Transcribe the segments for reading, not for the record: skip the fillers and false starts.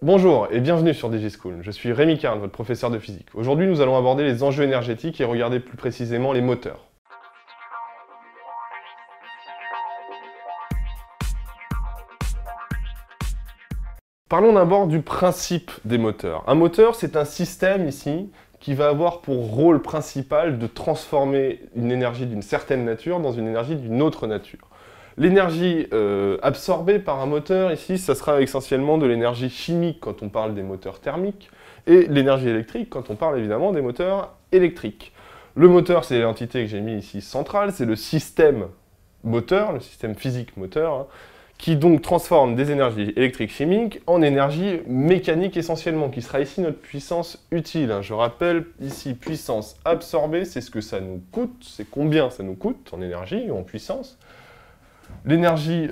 Bonjour et bienvenue sur DigiSchool. Je suis Rémi Carne, votre professeur de physique. Aujourd'hui, nous allons aborder les enjeux énergétiques et regarder plus précisément les moteurs. Parlons d'abord du principe des moteurs. Un moteur, c'est un système ici qui va avoir pour rôle principal de transformer une énergie d'une certaine nature dans une énergie d'une autre nature. L'énergie absorbée par un moteur, ici, ça sera essentiellement de l'énergie chimique quand on parle des moteurs thermiques, et l'énergie électrique quand on parle évidemment des moteurs électriques. Le moteur, c'est l'entité que j'ai mis ici centrale, c'est le système moteur, le système physique moteur, hein, qui donc transforme des énergies électriques chimiques en énergie mécanique essentiellement, qui sera ici notre puissance utile. Je rappelle ici, puissance absorbée, c'est ce que ça nous coûte, c'est combien ça nous coûte en énergie ou en puissance. L'énergie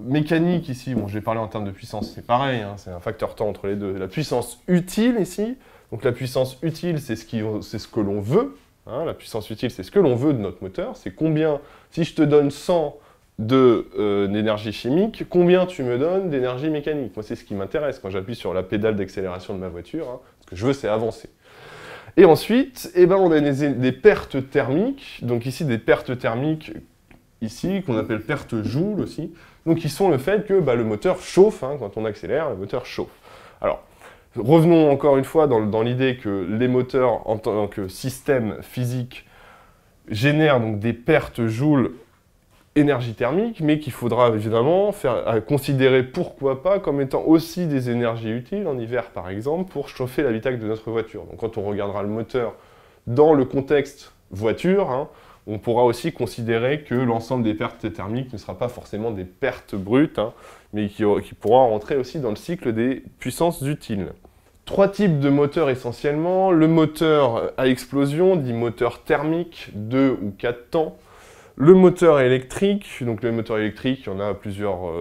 mécanique ici, bon, je vais parler en termes de puissance, c'est pareil, hein, c'est un facteur temps entre les deux. La puissance utile ici, donc la puissance utile, c'est ce que l'on veut. Hein, la puissance utile, c'est ce que l'on veut de notre moteur. C'est combien, si je te donne 100 d'énergie chimique, combien tu me donnes d'énergie mécanique? Moi, c'est ce qui m'intéresse quand j'appuie sur la pédale d'accélération de ma voiture. Hein, ce que je veux, c'est avancer. Et ensuite, eh ben, on a des pertes thermiques. Donc ici, des pertes thermiques ici, qu'on appelle pertes joule aussi, donc qui sont le fait que le moteur chauffe, hein, quand on accélère, le moteur chauffe. Alors, revenons encore une fois dans l'idée que les moteurs, en tant que système physique, génèrent donc des pertes joule énergie thermique, mais qu'il faudra évidemment considérer, pourquoi pas, comme étant aussi des énergies utiles, en hiver par exemple, pour chauffer l'habitacle de notre voiture. Donc quand on regardera le moteur dans le contexte voiture, hein, on pourra aussi considérer que l'ensemble des pertes thermiques ne sera pas forcément des pertes brutes, hein, mais qui pourra rentrer aussi dans le cycle des puissances utiles. Trois types de moteurs essentiellement. Le moteur à explosion, dit moteur thermique, 2 ou 4 temps. Le moteur électrique, donc le moteur électrique, il y en a plusieurs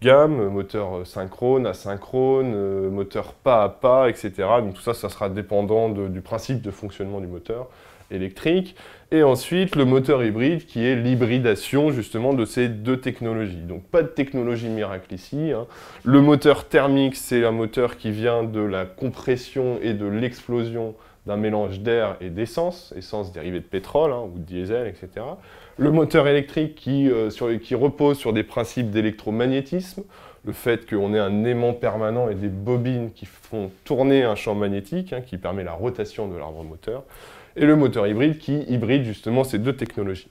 gammes, moteur synchrone, asynchrone, moteur pas à pas, etc. Donc tout ça, ça sera dépendant du principe de fonctionnement du moteur électrique. Et ensuite, le moteur hybride, qui est l'hybridation justement de ces deux technologies. Donc pas de technologie miracle ici. Hein. Le moteur thermique, c'est un moteur qui vient de la compression et de l'explosion d'un mélange d'air et d'essence, essence dérivée de pétrole, hein, ou de diesel, etc. Le moteur électrique qui repose sur des principes d'électromagnétisme, le fait qu'on ait un aimant permanent et des bobines qui font tourner un champ magnétique, hein, qui permet la rotation de l'arbre moteur, et le moteur hybride qui hybride justement ces deux technologies.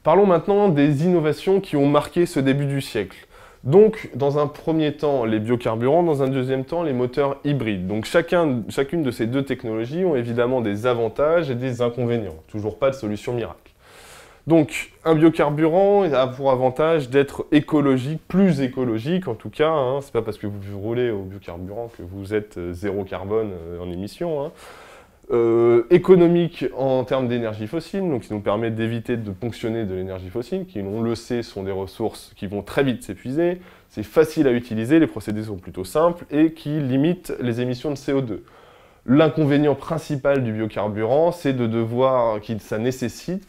Parlons maintenant des innovations qui ont marqué ce début du siècle. Donc, dans un premier temps, les biocarburants, dans un deuxième temps, les moteurs hybrides. Donc, chacune de ces deux technologies ont évidemment des avantages et des inconvénients. Toujours pas de solution miracle. Donc, un biocarburant a pour avantage d'être écologique, plus écologique en tout cas. Hein. C'est pas parce que vous roulez au biocarburant que vous êtes zéro carbone en émission. Hein. Économique en termes d'énergie fossile, donc qui nous permet d'éviter de ponctionner de l'énergie fossile, qui, on le sait, sont des ressources qui vont très vite s'épuiser. C'est facile à utiliser, les procédés sont plutôt simples et qui limitent les émissions de CO2. L'inconvénient principal du biocarburant, c'est ça nécessite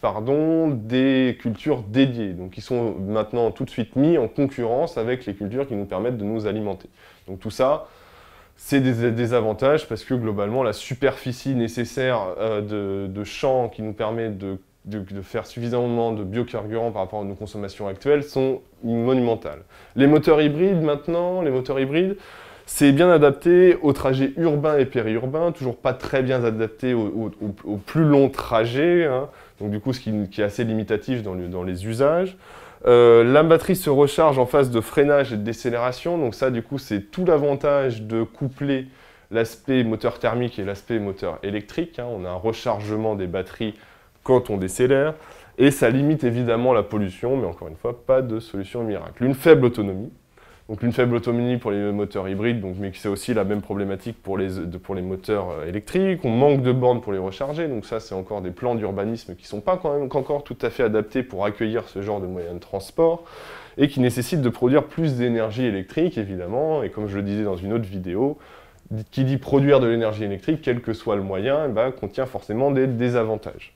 des cultures dédiées, donc qui sont maintenant tout de suite mis en concurrence avec les cultures qui nous permettent de nous alimenter. Donc tout ça, c'est des avantages parce que globalement, la superficie nécessaire de champs qui nous permet de faire suffisamment de biocarburants par rapport à nos consommations actuelles sont monumentales. Les moteurs hybrides maintenant, c'est bien adapté aux trajets urbains et périurbains, toujours pas très bien adapté aux plus longs trajets, hein, donc du coup ce qui est assez limitatif dans les usages. La batterie se recharge en phase de freinage et de décélération, donc ça du coup c'est tout l'avantage de coupler l'aspect moteur thermique et l'aspect moteur électrique. Hein. On a un rechargement des batteries quand on décélère, et ça limite évidemment la pollution, mais encore une fois, pas de solution miracle. Une faible autonomie. Donc une faible autonomie pour les moteurs hybrides, mais c'est aussi la même problématique pour les moteurs électriques. On manque de bornes pour les recharger, donc ça c'est encore des plans d'urbanisme qui ne sont pas encore tout à fait adaptés pour accueillir ce genre de moyens de transport, et qui nécessitent de produire plus d'énergie électrique évidemment, et comme je le disais dans une autre vidéo, qui dit produire de l'énergie électrique, quel que soit le moyen, contient forcément des désavantages.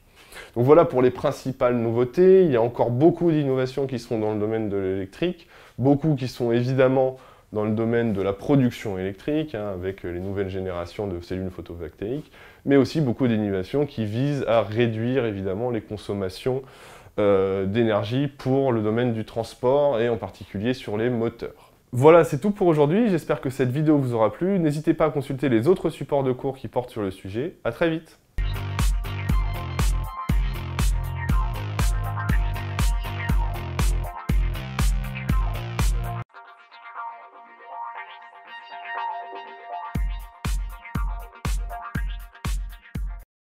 Donc voilà pour les principales nouveautés. Il y a encore beaucoup d'innovations qui sont dans le domaine de l'électrique, beaucoup qui sont évidemment dans le domaine de la production électrique, hein, avec les nouvelles générations de cellules photovoltaïques, mais aussi beaucoup d'innovations qui visent à réduire évidemment les consommations d'énergie pour le domaine du transport et en particulier sur les moteurs. Voilà, c'est tout pour aujourd'hui. J'espère que cette vidéo vous aura plu. N'hésitez pas à consulter les autres supports de cours qui portent sur le sujet. À très vite!